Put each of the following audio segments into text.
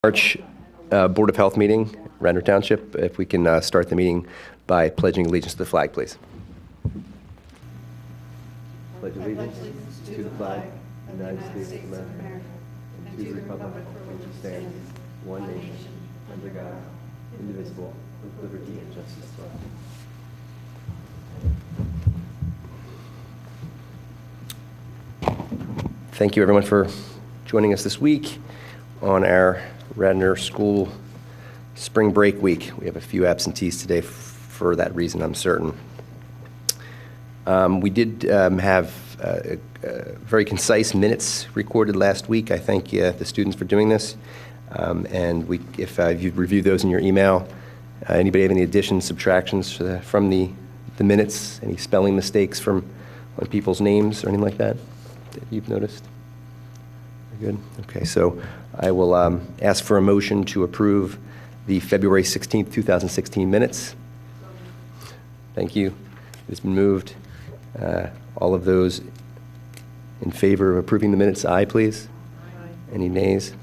March Board of Health meeting, Radnor Township. If we can start the meeting by pledging allegiance to the flag, please. Pledge allegiance to the flag of the United States of America and to the republic for which it stands, one nation, under God, indivisible, with liberty and justice for all. Thank you, everyone, for joining us this week on our Radnor School Spring Break Week. We have a few absentees today for that reason, I'm certain. We did have very concise minutes recorded last week. I thank the students for doing this. And if you've reviewed those in your email, anybody have any additions, subtractions from the minutes? Any spelling mistakes on people's names or anything like that you've noticed? Good. Okay, so I will ask for a motion to approve the February 16th, 2016 minutes. Thank you. It's been moved. All of those in favor of approving the minutes, aye, please. Aye. Any nays?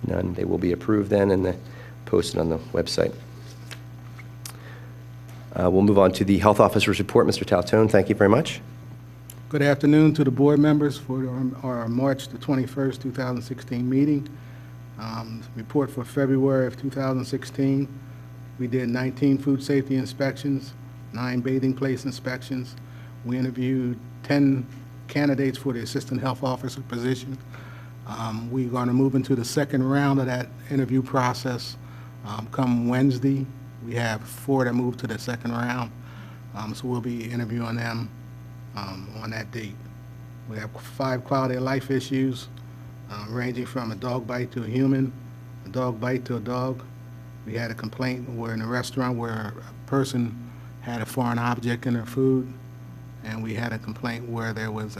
None. They will be approved then and posted on the website. We'll move on to the health officer's report. Mr. Taltone, thank you very much. Good afternoon to the board members for our March the 21st, 2016 meeting. Report for February of 2016. We did 19 food safety inspections, 9 bathing place inspections. We interviewed 10 candidates for the assistant health officer position. We're going to move into the second round of that interview process come Wednesday. We have 4 that moved to the second round, so we'll be interviewing them on that date. We have 5 quality of life issues ranging from a dog bite to a human, a dog bite to a dog. We had a complaint where in a restaurant where a person had a foreign object in their food, and we had a complaint where there was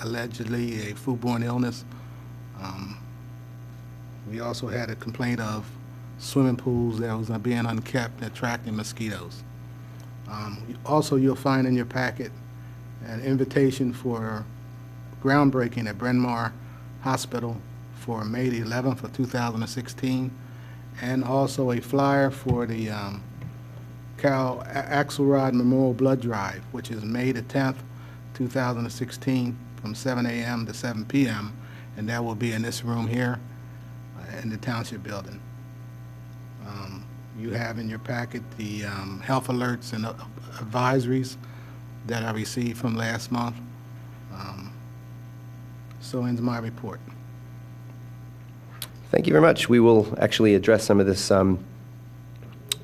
allegedly a foodborne illness. We also had a complaint of swimming pools that was being unkept, attracting mosquitoes. Also, you'll find in your packet an invitation for groundbreaking at Bryn Mawr Hospital for May the 11th of 2016, and also a flyer for the Carol Axelrod Memorial Blood Drive, which is May the 10th, 2016, from 7 a.m. to 7 p.m., and that will be in this room here in the Township building. You have in your packet the health alerts and advisories that I received from last month. So ends my report. Thank you very much. We will actually address some of this, some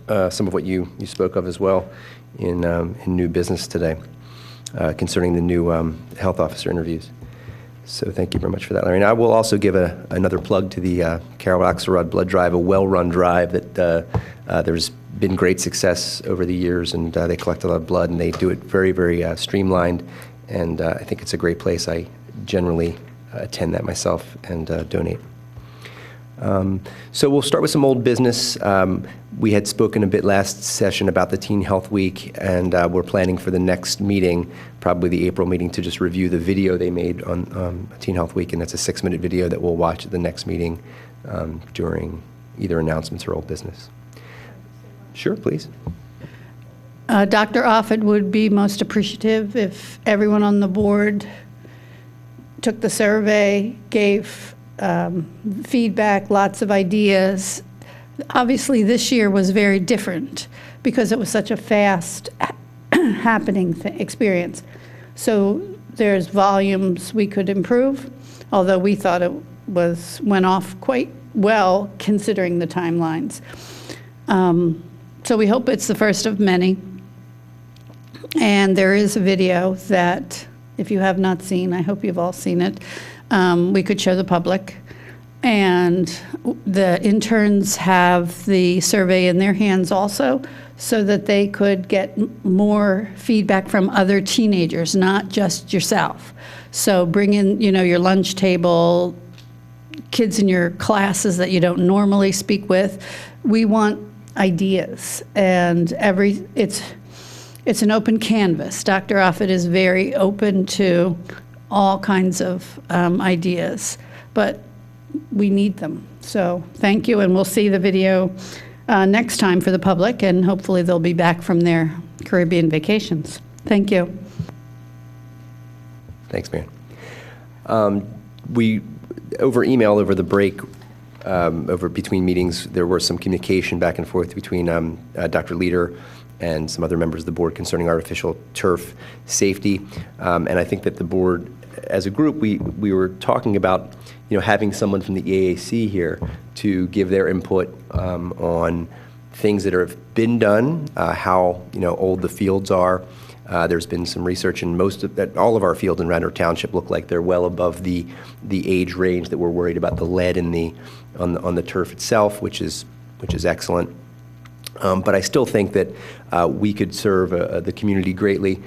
of what you spoke of as well in new business today concerning the new health officer interviews. So thank you very much for that, Larry. And I will also give another plug to the Carol Axelrod Blood Drive, a well-run drive that there's been great success over the years, and they collect a lot of blood, and they do it very, very streamlined, and I think it's a great place. I generally attend that myself and donate. So we'll start with some old business. We had spoken a bit last session about the Teen Health Week, and we're planning for the next meeting, probably the April meeting, to just review the video they made on Teen Health Week, and that's a 6-minute video that we'll watch at the next meeting during either announcements or old business. Sure, please. Dr. Offit would be most appreciative if everyone on the board took the survey, gave feedback, lots of ideas. Obviously, this year was very different because it was such a fast happening experience. So there's volumes we could improve, although we thought it went off quite well considering the timelines. So we hope it's the first of many. And there is a video that, if you have not seen, I hope you've all seen it, we could show the public. And the interns have the survey in their hands also, so that they could get more feedback from other teenagers, not just yourself. So bring in, your lunch table, kids in your classes that you don't normally speak with. We want ideas, and it's an open canvas. Dr. Offit is very open to all kinds of ideas, but we need them. So thank you, and we'll see the video next time for the public, and hopefully they'll be back from their Caribbean vacations. Thank you. Thanks, Marion. We, over email, over the break, over between meetings, there was some communication back and forth between Dr. Leader and some other members of the board concerning artificial turf safety. And I think that the board, as a group, we were talking about, having someone from the EAAC here to give their input on things that have been done, how old the fields are. There's been some research, and all of our fields in Radnor Township look like they're well above the age range that we're worried about the lead on the turf itself, which is excellent. But I still think that we could serve the community greatly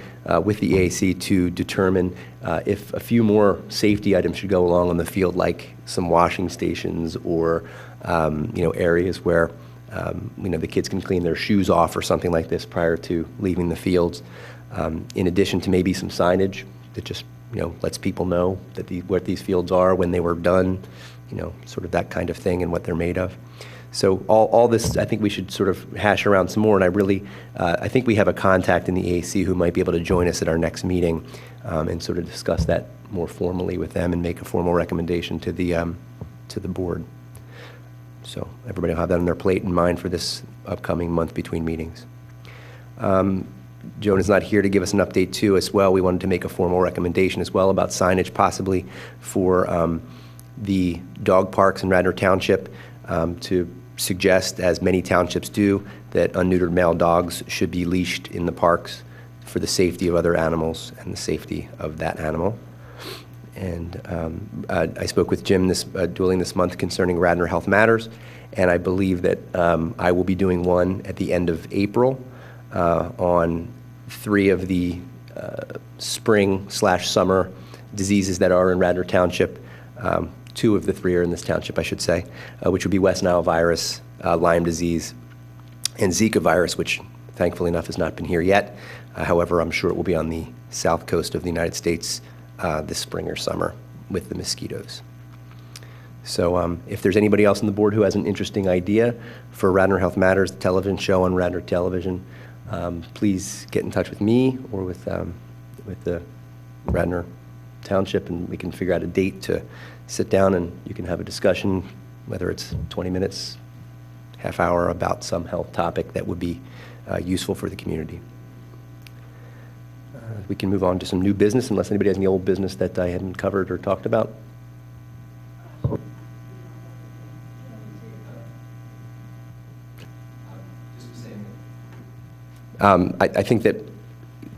with the EAC to determine if a few more safety items should go along on the field, like some washing stations or areas where the kids can clean their shoes off or something like this prior to leaving the fields. In addition to maybe some signage that just lets people know that what these fields are, when they were done, sort of that kind of thing, and what they're made of. So all this, I think we should sort of hash around some more, and I think we have a contact in the EAC who might be able to join us at our next meeting and sort of discuss that more formally with them and make a formal recommendation to the board. So everybody will have that on their plate and mind for this upcoming month between meetings. Joan is not here to give us an update too as well. We wanted to make a formal recommendation as well about signage possibly for the dog parks in Radnor Township, to suggest, as many townships do, that unneutered male dogs should be leashed in the parks for the safety of other animals and the safety of that animal. And I spoke with Jim dueling this month concerning Radnor Health Matters, and I believe that I will be doing one at the end of April on 3 of the spring/summer diseases that are in Radnor Township. 2 of the 3 are in this township, I should say, which would be West Nile virus, Lyme disease, and Zika virus, which thankfully enough has not been here yet. However, I'm sure it will be on the south coast of the United States this spring or summer with the mosquitoes. So if there's anybody else on the board who has an interesting idea for Radnor Health Matters, the television show on Radnor Television, please get in touch with me or with the Radnor Township, and we can figure out a date to sit down and you can have a discussion, whether it's 20 minutes, half hour, about some health topic that would be useful for the community. We can move on to some new business, unless anybody has any old business that I hadn't covered or talked about. I think that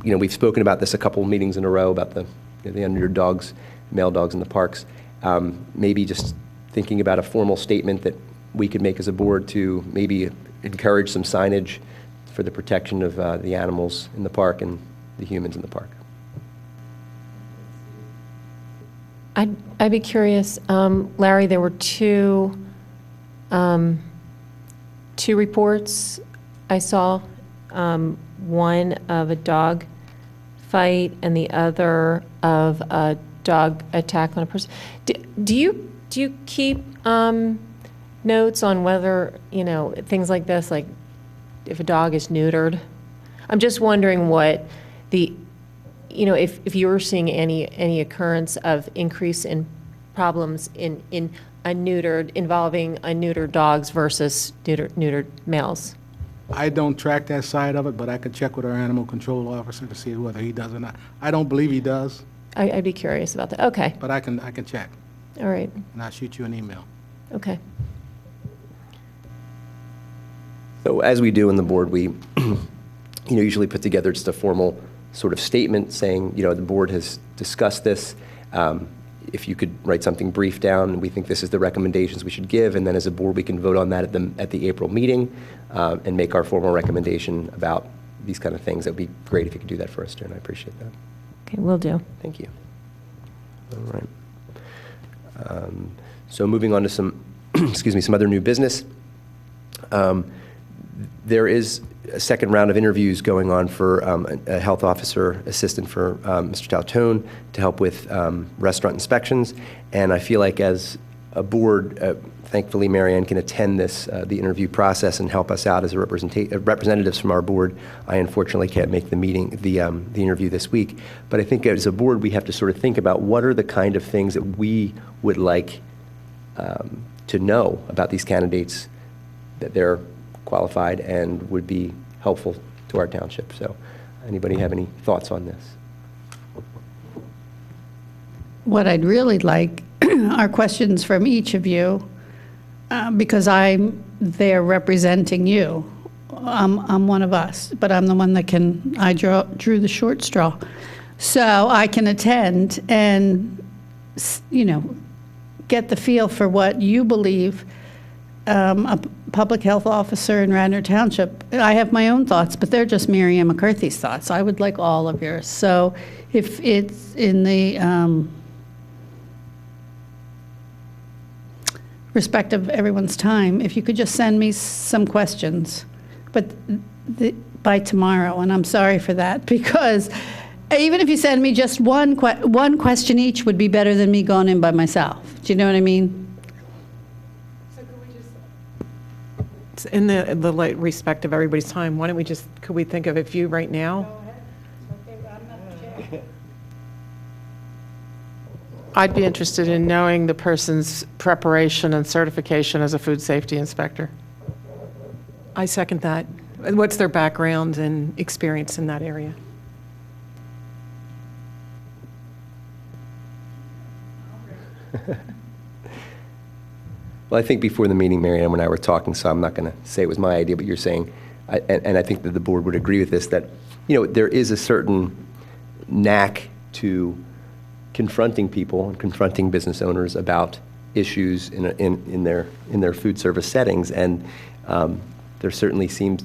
we've spoken about this a couple meetings in a row about the unneutered dogs, male dogs in the parks. Maybe just thinking about a formal statement that we could make as a board to maybe encourage some signage for the protection of the animals in the park and the humans in the park. I'd be curious, Larry, there were two reports I saw, one of a dog fight and the other of a dog attack on a person. Do you keep notes on whether, things like this, like if a dog is neutered? I'm just wondering what if you were seeing any occurrence of increase in problems in involving neutered dogs versus neutered males. I don't track that side of it, but I could check with our animal control officer to see whether he does or not. I don't believe he does. I'd be curious about that. Okay. But I can check. All right. And I'll shoot you an email. Okay. So as we do in the board, we usually put together just a formal sort of statement saying, the board has discussed this. If you could write something brief down, we think this is the recommendations we should give, and then as a board we can vote on that at the April meeting and make our formal recommendation about these kind of things. That would be great if you could do that for us, Jen. I appreciate that. Okay, will do. Thank you. All right. So moving on to some, some other new business. There is a second round of interviews going on for a health officer assistant for Mr. Tautone to help with restaurant inspections. And I feel like as a board, thankfully, Marianne can attend this, the interview process and help us out as a representatives from our board. I unfortunately can't make the meeting, the interview this week. But I think as a board, we have to sort of think about what are the kind of things that we would like to know about these candidates, that they're qualified and would be helpful to our township. So anybody have any thoughts on this? What I'd really like are questions from each of you, because I'm there representing you. I'm one of us, but I'm the one that drew the short straw. So I can attend and, get the feel for what you believe a public health officer in Radnor Township. I have my own thoughts, but they're just Mary Ann McCarthy's thoughts. I would like all of yours. So if it's in the respect of everyone's time, if you could just send me some questions, but by tomorrow, and I'm sorry for that, because even if you send me just one question each would be better than me going in by myself. Do you know what I mean? So could we just, in the light respect of everybody's time, why don't we just, could we think of a few right now? I'd be interested in knowing the person's preparation and certification as a food safety inspector. I second that. What's their background and experience in that area? Well, I think before the meeting, Mary Ann and I were talking, so I'm not going to say it was my idea, but you're saying, and I think that the board would agree with this, that there is a certain knack to confronting people and confronting business owners about issues in their food service settings, and there certainly seems,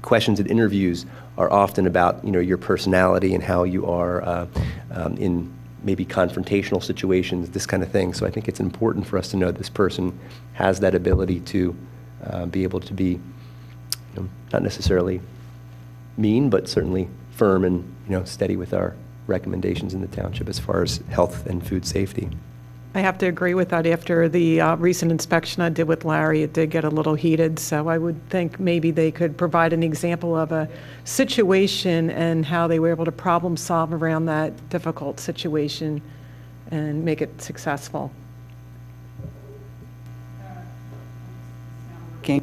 questions at interviews are often about your personality and how you are in maybe confrontational situations, this kind of thing. So I think it's important for us to know this person has that ability to be able to be, not necessarily mean, but certainly firm and steady with our recommendations in the township as far as health and food safety. I have to agree with that. After the recent inspection I did with Larry, it did get a little heated, so I would think maybe they could provide an example of a situation and how they were able to problem solve around that difficult situation and make it successful. Okay.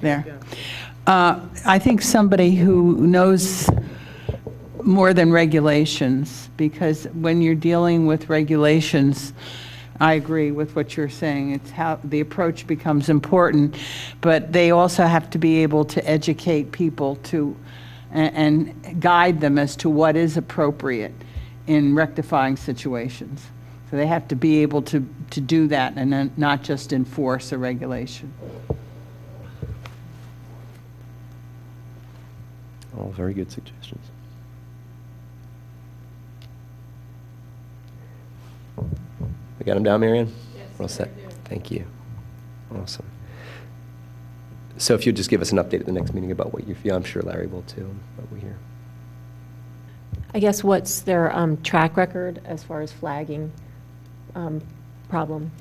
There. I think somebody who knows more than regulations, because when you're dealing with regulations, I agree with what you're saying. It's how the approach becomes important, but they also have to be able to educate people and guide them as to what is appropriate in rectifying situations. So they have to be able to do that and then not just enforce a regulation. All very good suggestions. We got them down, Marianne? Yes. We're all set. Thank you. Awesome. So if you'd just give us an update at the next meeting about what you feel, I'm sure Larry will too, what we hear. I guess what's their track record as far as flagging problem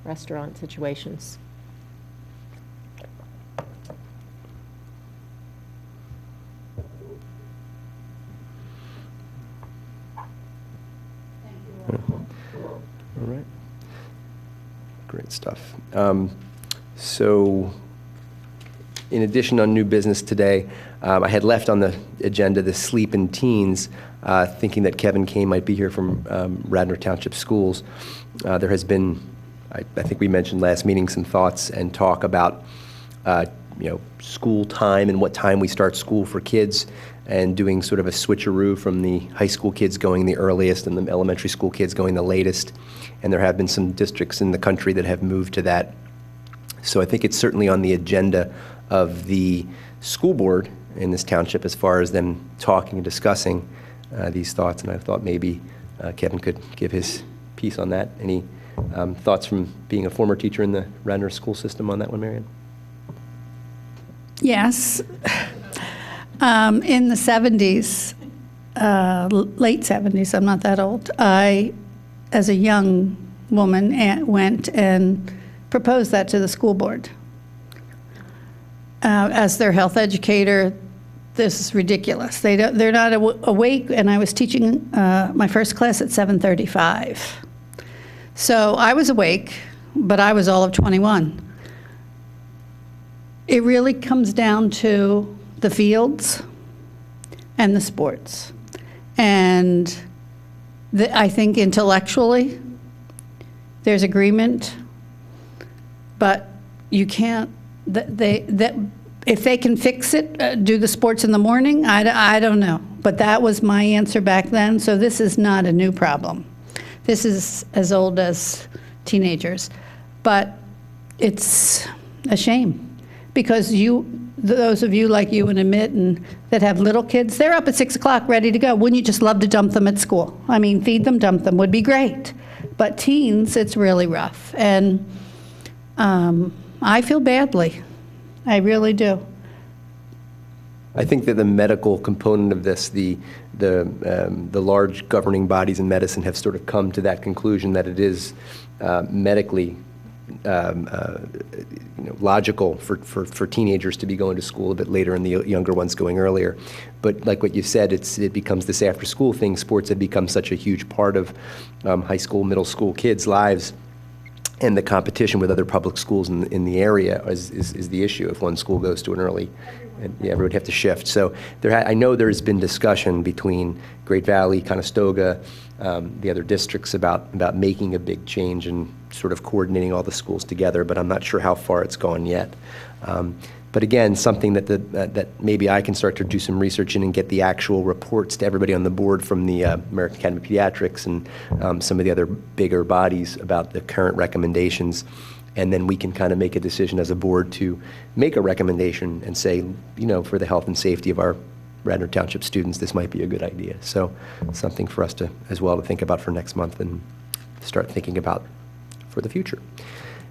restaurant situations? All right. Great stuff. So in addition on new business today, I had left on the agenda the sleep in teens, thinking that Kevin Kane might be here from Radnor Township Schools. There has been, I think we mentioned last meeting, some thoughts and talk about school time and what time we start school for kids, and doing sort of a switcheroo from the high school kids going the earliest and the elementary school kids going the latest. And there have been some districts in the country that have moved to that. So I think it's certainly on the agenda of the school board in this township as far as them talking and discussing these thoughts. And I thought maybe Kevin could give his piece on that. Any thoughts from being a former teacher in the Radnor school system on that one, Marianne? Yes. In the 70s, late 70s, I'm not that old, I as a young woman, went and proposed that to the school board. As their health educator, this is ridiculous. They're not awake, and I was teaching my first class at 7:35. So I was awake, but I was all of 21. It really comes down to the fields and the sports. And I think intellectually, there's agreement, but you can't, if they can fix it, do the sports in the morning, I don't know. But that was my answer back then, so this is not a new problem. This is as old as teenagers. But it's a shame, because those of you like you and Amit and that have little kids, they're up at 6 o'clock ready to go. Wouldn't you just love to dump them at school? I mean, feed them, dump them would be great. But teens, it's really rough. And I feel badly. I really do. I think that the medical component of this, the large governing bodies in medicine have sort of come to that conclusion that it is medically logical for teenagers to be going to school a bit later and the younger ones going earlier. But like what you said, it becomes this after-school thing. Sports have become such a huge part of high school, middle school kids' lives. And the competition with other public schools in the area is the issue. If one school goes to an early, everyone would have to shift. So I know there's been discussion between Great Valley, Conestoga, the other districts about making a big change and sort of coordinating all the schools together, but I'm not sure how far it's gone yet. But again, something that maybe I can start to do some research in and get the actual reports to everybody on the board from the American Academy of Pediatrics and some of the other bigger bodies about the current recommendations. And then we can kind of make a decision as a board to make a recommendation and say, for the health and safety of our Radnor Township students, this might be a good idea. So something for us as well to think about for next month and start thinking about for the future.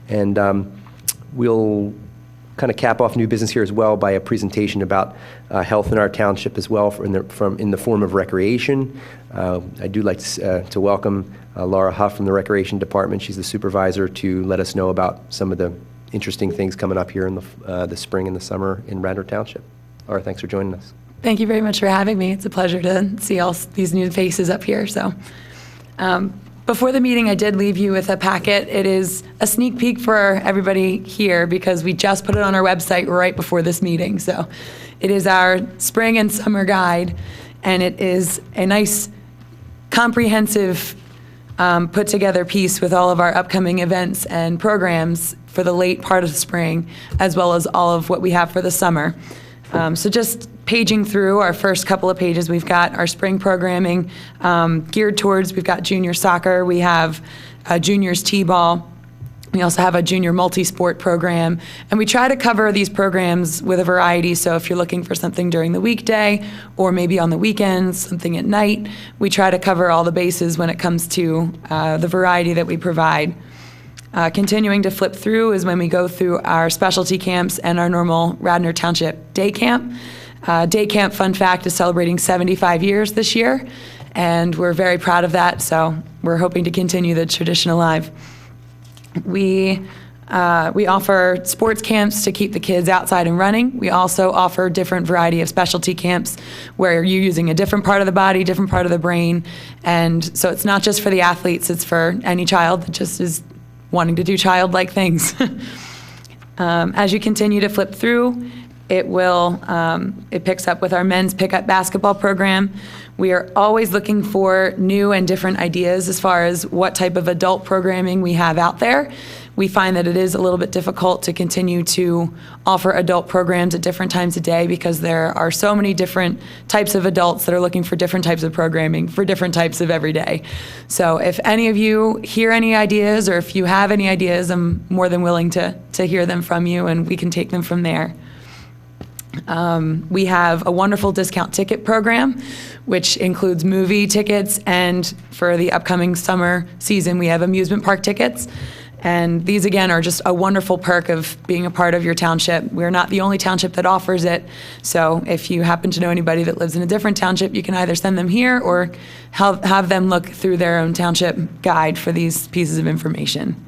And we'll kind of cap off new business here as well by a presentation about health in our township as well in the form of recreation. I do like to welcome Laura Huff from the Recreation Department. She's the supervisor to let us know about some of the interesting things coming up here in the spring and the summer in Radnor Township. Laura, thanks for joining us. Thank you very much for having me. It's a pleasure to see all these new faces up here. So, before the meeting, I did leave you with a packet. It is a sneak peek for everybody here because we just put it on our website right before this meeting. So, it is our spring and summer guide, and it is a nice, comprehensive, put together piece with all of our upcoming events and programs for the late part of the spring, as well as all of what we have for the summer. So just paging through our first couple of pages, we've got our spring programming geared towards, we've got junior soccer, we have juniors t-ball, we also have a junior multi-sport program, and we try to cover these programs with a variety. So if you're looking for something during the weekday or maybe on the weekends, something at night, we try to cover all the bases when it comes to the variety that we provide. Continuing to flip through is when we go through our specialty camps and our normal Radnor Township day camp. Day camp, fun fact, is celebrating 75 years this year, and we're very proud of that, so we're hoping to continue the tradition alive. We offer sports camps to keep the kids outside and running. We also offer different variety of specialty camps where you're using a different part of the body, different part of the brain, and so it's not just for the athletes, it's for any child that just is wanting to do childlike things. As you continue to flip through, it picks up with our men's pickup basketball program. We are always looking for new and different ideas as far as what type of adult programming we have out there. We find that it is a little bit difficult to continue to offer adult programs at different times of day because there are so many different types of adults that are looking for different types of programming for different types of every day. So if any of you hear any ideas or if you have any ideas, I'm more than willing to hear them from you and we can take them from there. We have a wonderful discount ticket program, which includes movie tickets, and for the upcoming summer season, we have amusement park tickets. And these, again, are just a wonderful perk of being a part of your township. We're not the only township that offers it. So if you happen to know anybody that lives in a different township, you can either send them here or have them look through their own township guide for these pieces of information.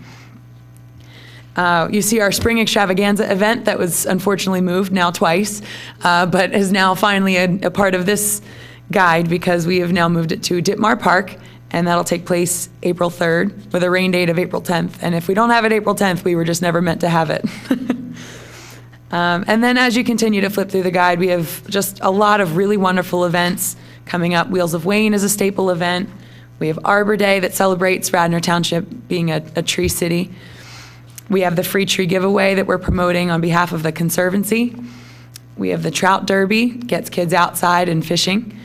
You see our spring extravaganza event that was unfortunately moved now twice, but is now finally a part of this guide because we have now moved it to Ditmar Park, and that'll take place April 3rd with a rain date of April 10th. And if we don't have it April 10th, we were just never meant to have it. And then as you continue to flip through the guide, we have just a lot of really wonderful events coming up. Wheels of Wayne is a staple event. We have Arbor Day that celebrates Radnor Township being a tree city. We have the free tree giveaway that we're promoting on behalf of the Conservancy. We have the Trout Derby, gets kids outside and fishing.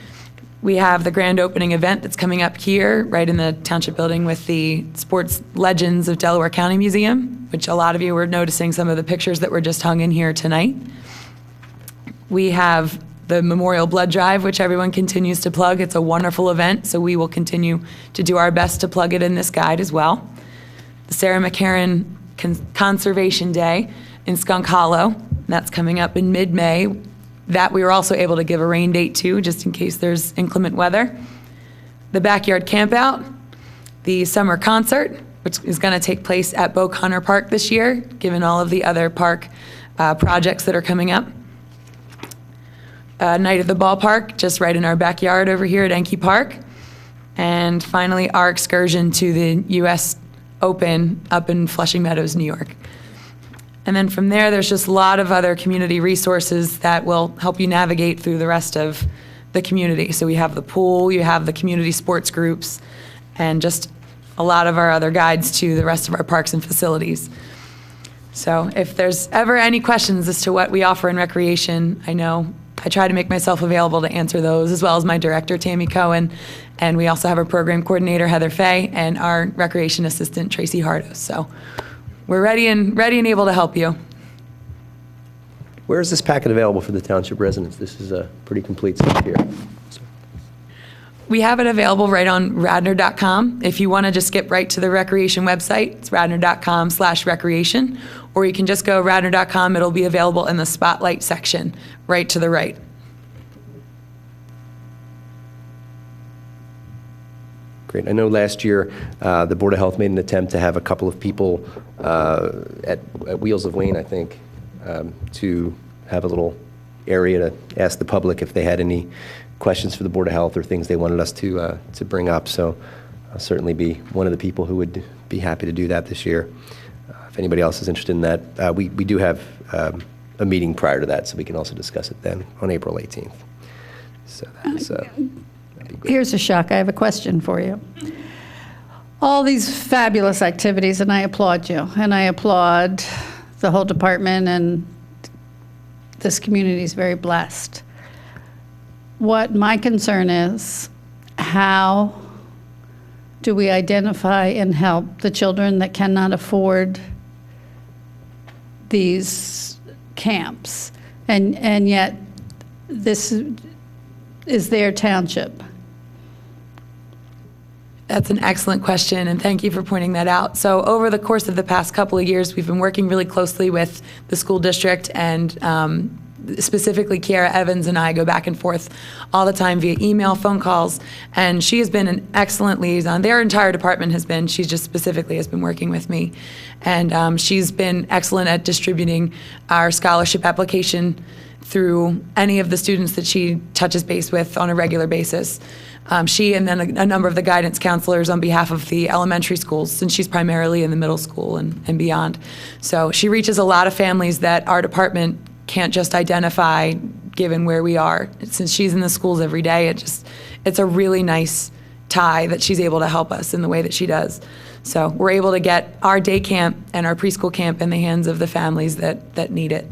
We have the grand opening event that's coming up here, right in the Township building with the Sports Legends of Delaware County Museum, which a lot of you were noticing some of the pictures that were just hung in here tonight. We have the Memorial Blood Drive, which everyone continues to plug. It's a wonderful event, so we will continue to do our best to plug it in this guide as well. The Sarah McCarran Conservation Day in Skunk Hollow, that's coming up in mid-May. That we were also able to give a rain date to, just in case there's inclement weather. The Backyard Campout, the summer concert, which is going to take place at Bo Connor Park this year, given all of the other park projects that are coming up. Night at the Ballpark, just right in our backyard over here at Enke Park. And finally, our excursion to the U.S. Open up in Flushing Meadows, New York. And then from there, there's just a lot of other community resources that will help you navigate through the rest of the community. So we have the pool, you have the community sports groups, and just a lot of our other guides to the rest of our parks and facilities. So if there's ever any questions as to what we offer in recreation, I know I try to make myself available to answer those, as well as my director, Tammy Cohen, and we also have our program coordinator, Heather Fay, and our recreation assistant, Tracy Hardos. So we're ready and able to help you. Where is this packet available for the township residents? This is a pretty complete stuff here. We have it available right on radnor.com. If you want to just skip right to the recreation website, it's radnor.com/recreation, or you can just go radnor.com. It'll be available in the spotlight section right to the right. Great. I know last year the Board of Health made an attempt to have a couple of people at Wheels of Wayne, I think, to have a little area to ask the public if they had any questions for the Board of Health or things they wanted us to bring up. So I'll certainly be one of the people who would be happy to do that this year. If anybody else is interested in that, we do have a meeting prior to that, so we can also discuss it then on April 18th. So that's Here's a shock. I have a question for you. All these fabulous activities, and I applaud you, and I applaud the whole department, and this community is very blessed. What my concern is, how do we identify and help the children that cannot afford these camps? And yet, this is their township. That's an excellent question, and thank you for pointing that out. So over the course of the past couple of years, we've been working really closely with the school district, and specifically Kiara Evans and I go back and forth all the time via email, phone calls, and she has been an excellent liaison. Their entire department has been. She just specifically has been working with me, and she's been excellent at distributing our scholarship application through any of the students that she touches base with on a regular basis. She and then a number of the guidance counselors on behalf of the elementary schools, since she's primarily in the middle school and beyond. So she reaches a lot of families that our department can't just identify given where we are. Since she's in the schools every day, it's a really nice tie that she's able to help us in the way that she does. So we're able to get our day camp and our preschool camp in the hands of the families that need it.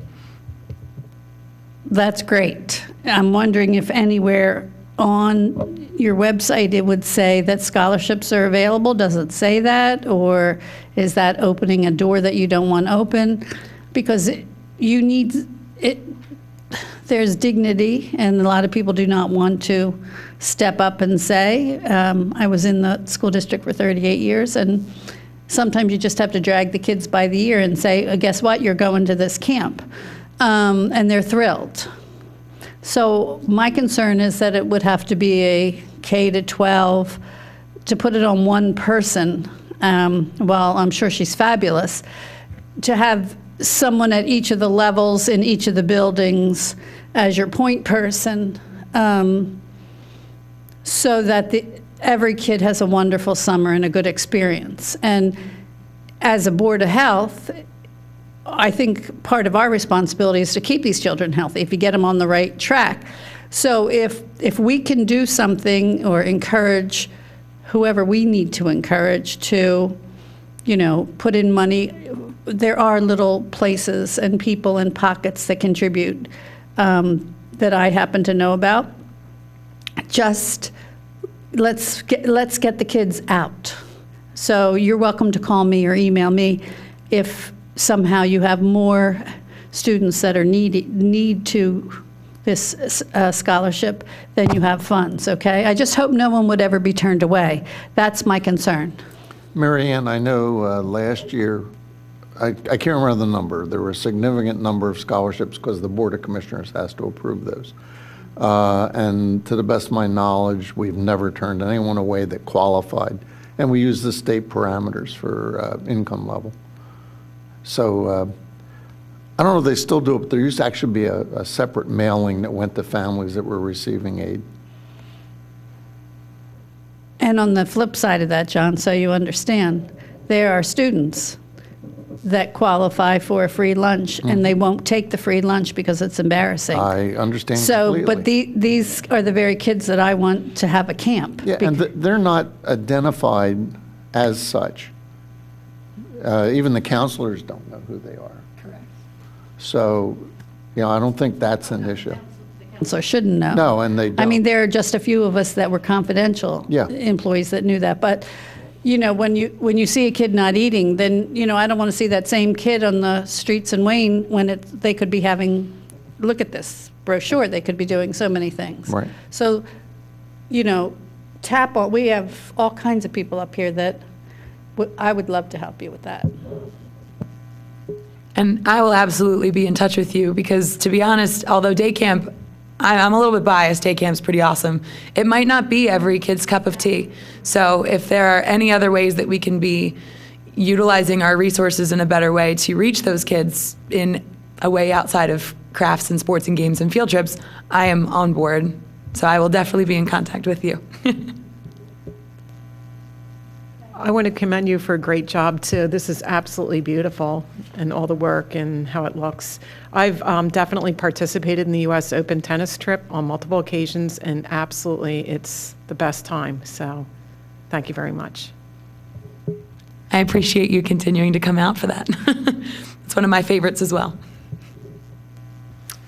That's great. I'm wondering if anywhere on your website it would say that scholarships are available. Does it say that, or is that opening a door that you don't want open? Because you need it. There's dignity, and a lot of people do not want to step up and say. I was in the school district for 38 years, and Sometimes you just have to drag the kids by the ear and say, guess what, you're going to this camp. And they're thrilled. So my concern is that it would have to be a K to 12 to put it on one person. While I'm sure she's fabulous, to have someone at each of the levels in each of the buildings as your point person, so that every kid has a wonderful summer and a good experience. And as a Board of Health, I think part of our responsibility is to keep these children healthy, if you get them on the right track. So if we can do something or encourage whoever we need to encourage to, put in money, there are little places and people and pockets that contribute that I happen to know about. Just let's get the kids out. So you're welcome to call me or email me if somehow you have more students that are need to this scholarship than you have funds, okay? I just hope no one would ever be turned away. That's my concern. Mary Ann, I know last year, I can't remember the number, there were a significant number of scholarships because the Board of Commissioners has to approve those. And to the best of my knowledge, we've never turned anyone away that qualified. And we use the state parameters for income level. So I don't know if they still do it, but there used to actually be a separate mailing that went to families that were receiving aid. And on the flip side of that, John, so you understand, there are students that qualify for a free lunch, and they won't take the free lunch because it's embarrassing. I understand So, completely. but these are the very kids that I want to have a camp. Yeah, and they're not identified as such. Even the counselors don't know who they are. Correct. So, I don't think that's an issue. So shouldn't know. No, and they don't. I mean, there are just a few of us that were confidential employees that knew that. But, when you see a kid not eating, then, I don't want to see that same kid on the streets in Wayne when they could be having, look at this brochure, they could be doing so many things. Right. So, we have all kinds of people up here that I would love to help you with that. And I will absolutely be in touch with you because, to be honest, although day camp, I'm a little bit biased, day camp's pretty awesome. It might not be every kid's cup of tea. So if there are any other ways that we can be utilizing our resources in a better way to reach those kids in a way outside of crafts and sports and games and field trips, I am on board. So I will definitely be in contact with you. I want to commend you for a great job, too. This is absolutely beautiful, and all the work and how it looks. I've definitely participated in the U.S. Open tennis trip on multiple occasions, and absolutely, it's the best time. So thank you very much. I appreciate you continuing to come out for that. It's one of my favorites as well.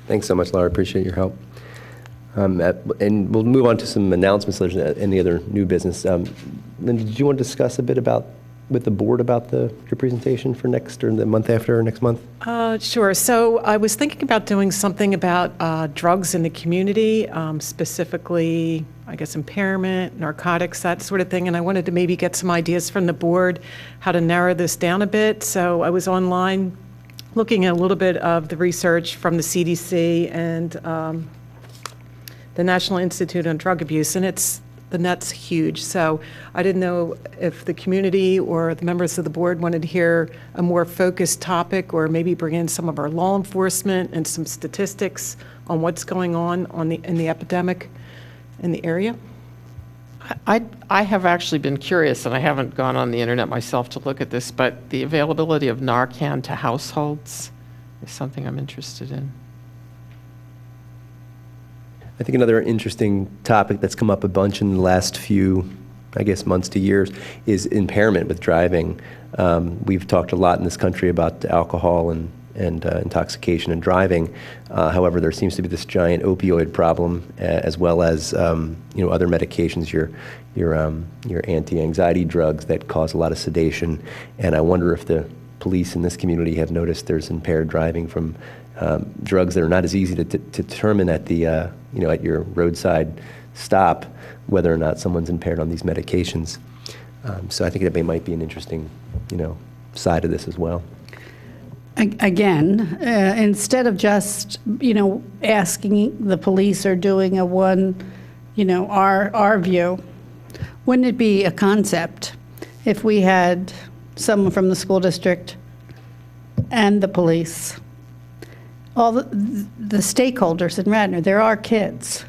Thanks so much, Laura. Appreciate your help. And we'll move on to some announcements. There's any other new business. Linda, did you want to discuss a bit with the board about your presentation for next or the month after or next month? Sure. So I was thinking about doing something about drugs in the community, specifically, I guess, impairment, narcotics, that sort of thing. And I wanted to maybe get some ideas from the board how to narrow this down a bit. So I was online looking at a little bit of the research from the CDC and the National Institute on Drug Abuse, and the net's huge. So I didn't know if the community or the members of the board wanted to hear a more focused topic, or maybe bring in some of our law enforcement and some statistics on what's going on in the epidemic in the area. I have actually been curious, and I haven't gone on the internet myself to look at this, but the availability of Narcan to households is something I'm interested in. I think another interesting topic that's come up a bunch in the last few, I guess, months to years is impairment with driving. We've talked a lot in this country about alcohol and intoxication and driving. However, there seems to be this giant opioid problem, as well as other medications, your anti-anxiety drugs that cause a lot of sedation. And I wonder if the police in this community have noticed there's impaired driving from drugs that are not as easy to determine at the at your roadside stop whether or not someone's impaired on these medications. So I think that might be an interesting, side of this as well. Again, instead of just, asking the police or doing a one, our view, wouldn't it be a concept if we had someone from the school district and the police, all the stakeholders in Radnor, there are kids,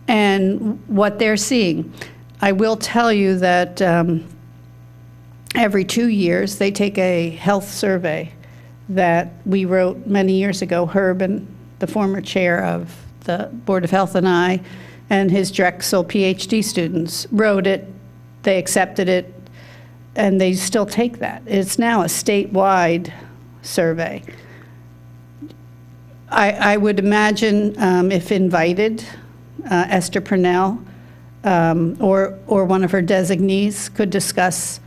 and what they're seeing. I will tell you that every 2 years, they take a health survey that we wrote many years ago. Herb, and the former chair of the Board of Health, and I, and his Drexel PhD students wrote it. They accepted it, and they still take that. It's now a statewide survey. I would imagine if invited, Esther Purnell or one of her designees could discuss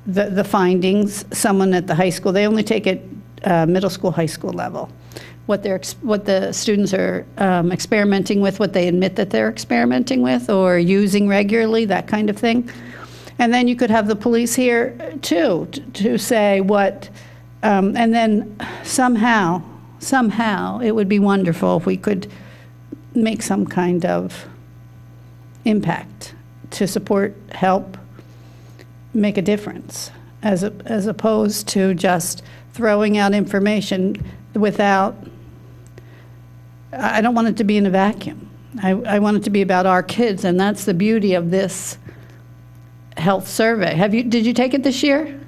the findings. Someone at the high school, they only take it middle school, high school level. What the students are experimenting with, what they admit that they're experimenting with or using regularly, that kind of thing. And then you could have the police here too to say what, and then somehow it would be wonderful if we could make some kind of impact to support, help, make a difference, as opposed to just throwing out information without. I don't want it to be in a vacuum. I want it to be about our kids, and that's the beauty of this health survey. Did you take it this year?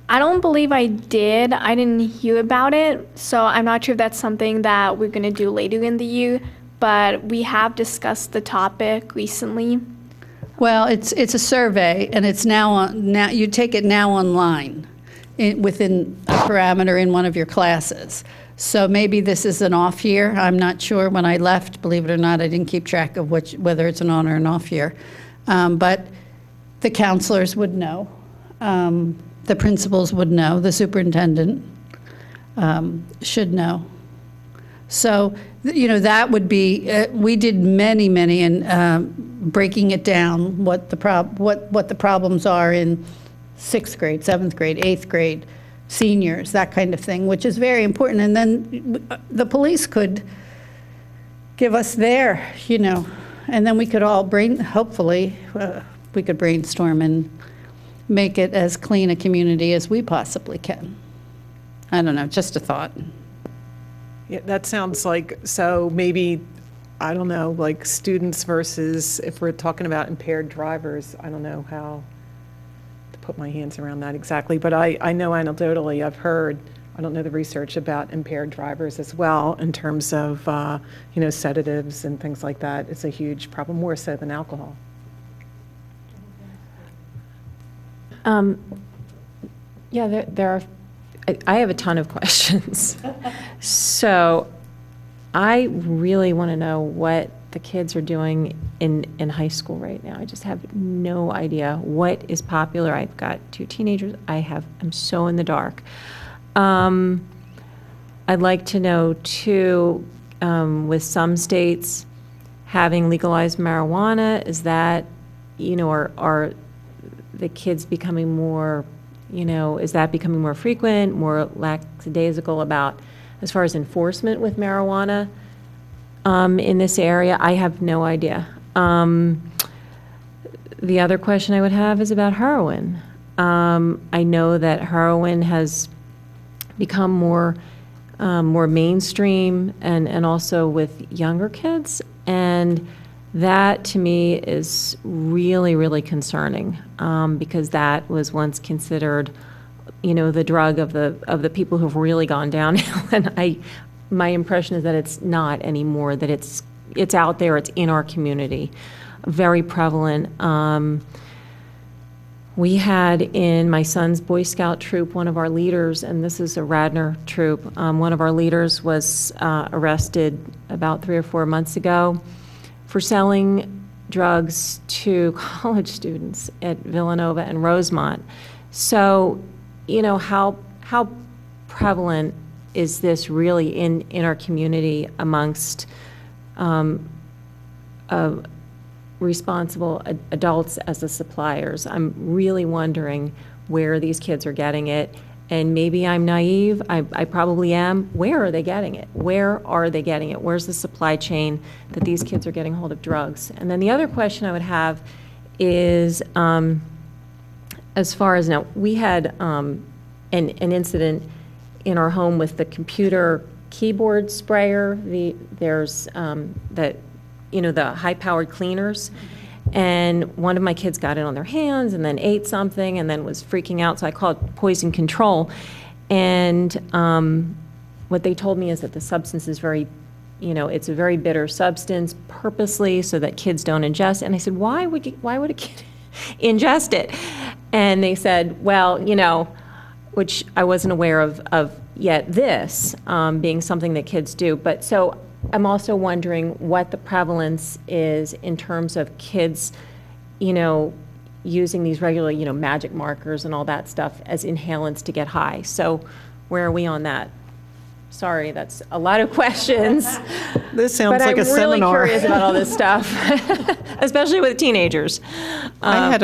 I don't believe I did. I didn't hear about it, so I'm not sure if that's something that we're going to do later in the year, but we have discussed the topic recently. Well, it's a survey, and it's now you take it now online within a parameter in one of your classes. So maybe this is an off year. I'm not sure. When I left, believe it or not, I didn't keep track of whether it's an on or an off year. But the counselors would know. The principals would know. The superintendent should know. So, that would be, we did many, and breaking it down, what the problems are in 6th grade, 7th grade, 8th grade, seniors, that kind of thing, which is very important. And then the police could give us their, and then we could all hopefully, we could brainstorm and make it as clean a community as we possibly can. I don't know, just a thought. Yeah, that sounds like, so maybe, I don't know, like students versus, if we're talking about impaired drivers, I don't know how to put my hands around that exactly, but I know anecdotally I've heard, I don't know the research about impaired drivers as well in terms of, sedatives and things like that. It's a huge problem, more so than alcohol. Yeah, there are. I have a ton of questions. So I really want to know what the kids are doing in high school right now. I just have no idea what is popular. I've got 2 teenagers. I'm so in the dark. I'd like to know too, with some states having legalized marijuana, is that, are the kids becoming more, is that becoming more frequent, more lackadaisical about as far as enforcement with marijuana in this area? I have no idea. The other question I would have is about heroin. I know that heroin has become more mainstream and also with younger kids, and that to me is really, really concerning because that was once considered, the drug of the people who've really gone downhill. And my impression is that it's not anymore. That it's out there. It's in our community, very prevalent. We had in my son's Boy Scout troop one of our leaders, and this is a Radnor troop. One of our leaders was arrested about 3 or 4 months ago for selling drugs to college students at Villanova and Rosemont. So, how prevalent is this really in our community amongst a responsible adults as the suppliers. I'm really wondering where these kids are getting it. And maybe I'm naive, I probably am. Where are they getting it? Where are they getting it? Where's the supply chain that these kids are getting hold of drugs? And then the other question I would have is, as far as now, we had an incident in our home with the computer keyboard sprayer. There's the high-powered cleaners. And one of my kids got it on their hands and then ate something and then was freaking out, so I called poison control. And what they told me is that the substance is it's a very bitter substance purposely so that kids don't ingest. And I said, why would a kid ingest it? And they said, well, which I wasn't aware of yet, this being something that kids do. But so I'm also wondering what the prevalence is in terms of kids, using these regular, magic markers and all that stuff as inhalants to get high. So where are we on that? Sorry, that's a lot of questions. This sounds like a seminar. But I'm really curious about all this stuff, especially with teenagers. I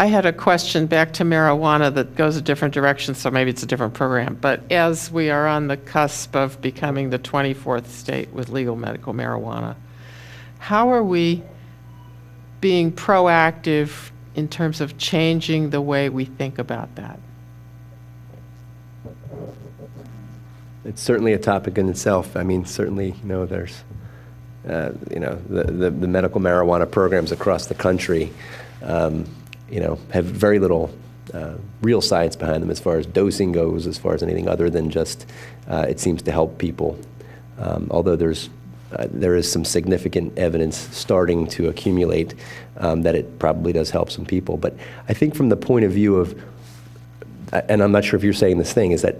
had a question back to marijuana that goes a different direction, so maybe it's a different program. But as we are on the cusp of becoming the 24th state with legal medical marijuana, how are we being proactive in terms of changing the way we think about that? It's certainly a topic in itself. I mean, certainly, there's, the medical marijuana programs across the country, have very little real science behind them as far as dosing goes, as far as anything other than just it seems to help people. Although there is some significant evidence starting to accumulate that it probably does help some people. But I think from the point of view of, and I'm not sure if you're saying this thing, is that,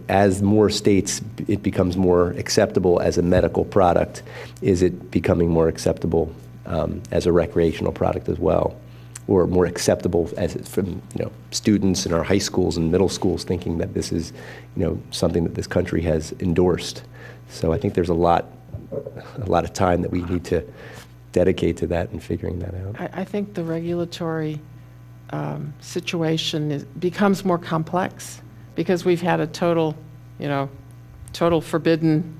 as more states, it becomes more acceptable as a medical product, is it becoming more acceptable as a recreational product as well? Or more acceptable as from, students in our high schools and middle schools thinking that this is, something that this country has endorsed. So I think there's a lot of time that we need to dedicate to that and figuring that out. I think the regulatory situation becomes more complex because we've had a total forbidden.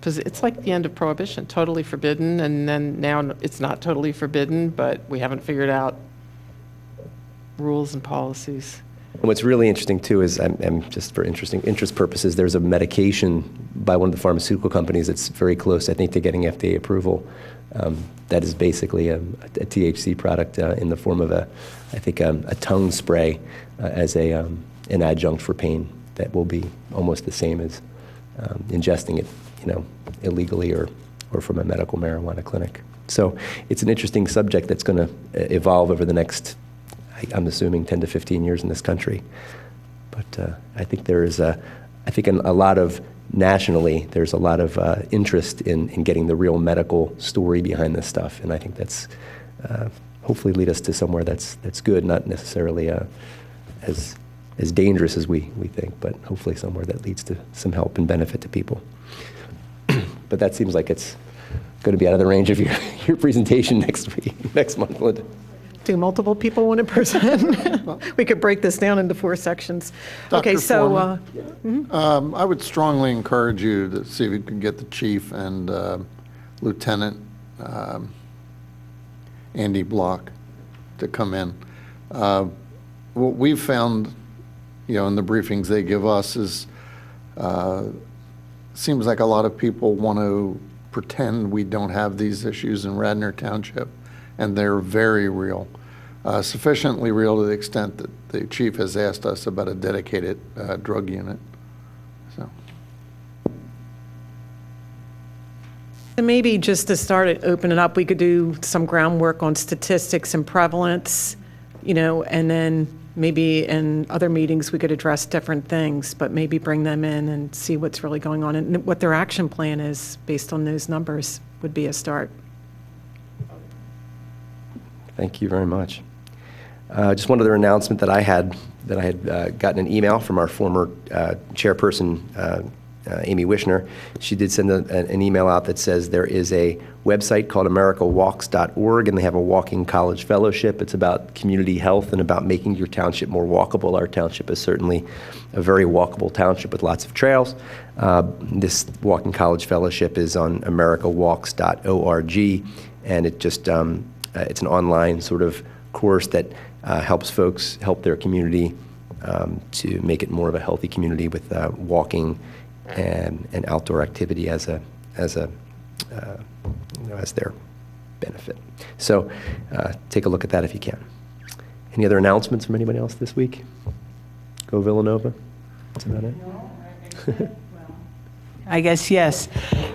It's like the end of prohibition, totally forbidden, and then now it's not totally forbidden, but we haven't figured out rules and policies. And what's really interesting too is, I'm just for interest purposes, there's a medication by one of the pharmaceutical companies that's very close, I think, to getting FDA approval. That is basically a THC product in the form of a tongue spray as an adjunct for pain that will be almost the same as ingesting it, illegally or from a medical marijuana clinic. So it's an interesting subject that's going to evolve over the next, I'm assuming, 10 to 15 years in this country. But I think there is a lot of, nationally, there's a lot of interest in getting the real medical story behind this stuff. And I think that's hopefully lead us to somewhere that's good, not necessarily as dangerous as we think, but hopefully somewhere that leads to some help and benefit to people. But that seems like it's going to be out of the range of your presentation next month, Linda. Do multiple people want to present? We could break this down into 4 sections. Dr. Okay, so Foreman, I would strongly encourage you to see if you can get the chief and Lieutenant Andy Block to come in. What we've found, in the briefings they give us is, seems like a lot of people want to pretend we don't have these issues in Radnor Township, and they're very real. Sufficiently real to the extent that the chief has asked us about a dedicated drug unit. So. And maybe just to start it, open it up, we could do some groundwork on statistics and prevalence, and then maybe in other meetings we could address different things, but maybe bring them in and see what's really going on and what their action plan is based on those numbers would be a start. Thank you very much. Just one other announcement that I had gotten an email from our former chairperson, Amy Wishner. She did send an email out that says there is a website called americawalks.org, and they have a walking college fellowship. It's about community health and about making your township more walkable. Our township is certainly a very walkable township with lots of trails. This walking college fellowship is on americawalks.org, and it just it's an online sort of course that helps folks help their community to make it more of a healthy community with walking and outdoor activity as their benefit. So take a look at that if you can. Any other announcements from anybody else this week? Go Villanova. That's about it. I guess, yes.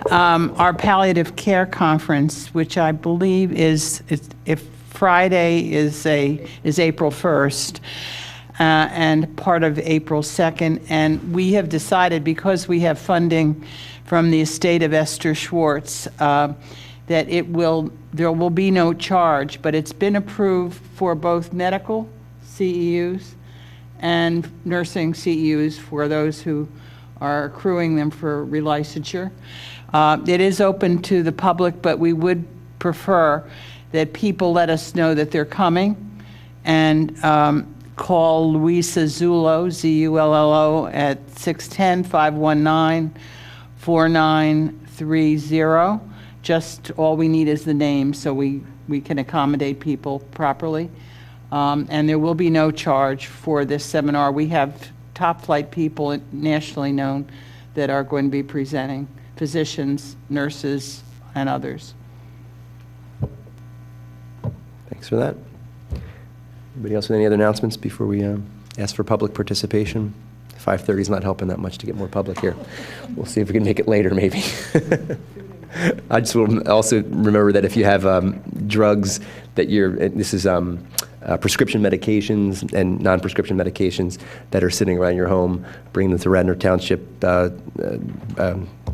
Our palliative care conference, which I believe is if Friday is April 1st, and part of April 2nd, and we have decided, because we have funding from the estate of Esther Schwartz, that there will be no charge, but it's been approved for both medical CEUs and nursing CEUs for those who are accruing them for relicensure. It is open to the public, but we would prefer that people let us know that they're coming, and call Louisa Zullo, Z-U-L-L-O, at 610-519-4930. Just all we need is the name so we can accommodate people properly. And there will be no charge for this seminar. We have top flight people nationally known that are going to be presenting, physicians, nurses, and others. Thanks for that. Anybody else with any other announcements before we ask for public participation? 5:30 is not helping that much to get more public here. We'll see if we can make it later, maybe. I just will also remember that if you have drugs that this is prescription medications and non-prescription medications that are sitting around your home, bring them to Radnor Township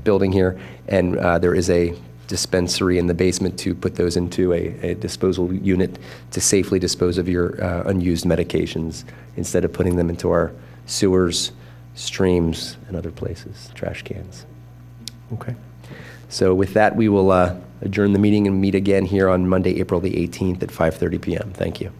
building here, and there is a dispensary in the basement to put those into a disposal unit to safely dispose of your unused medications instead of putting them into our sewers, streams, and other places, trash cans. Okay. So with that, we will adjourn the meeting and meet again here on Monday, April the 18th at 5:30 p.m. Thank you.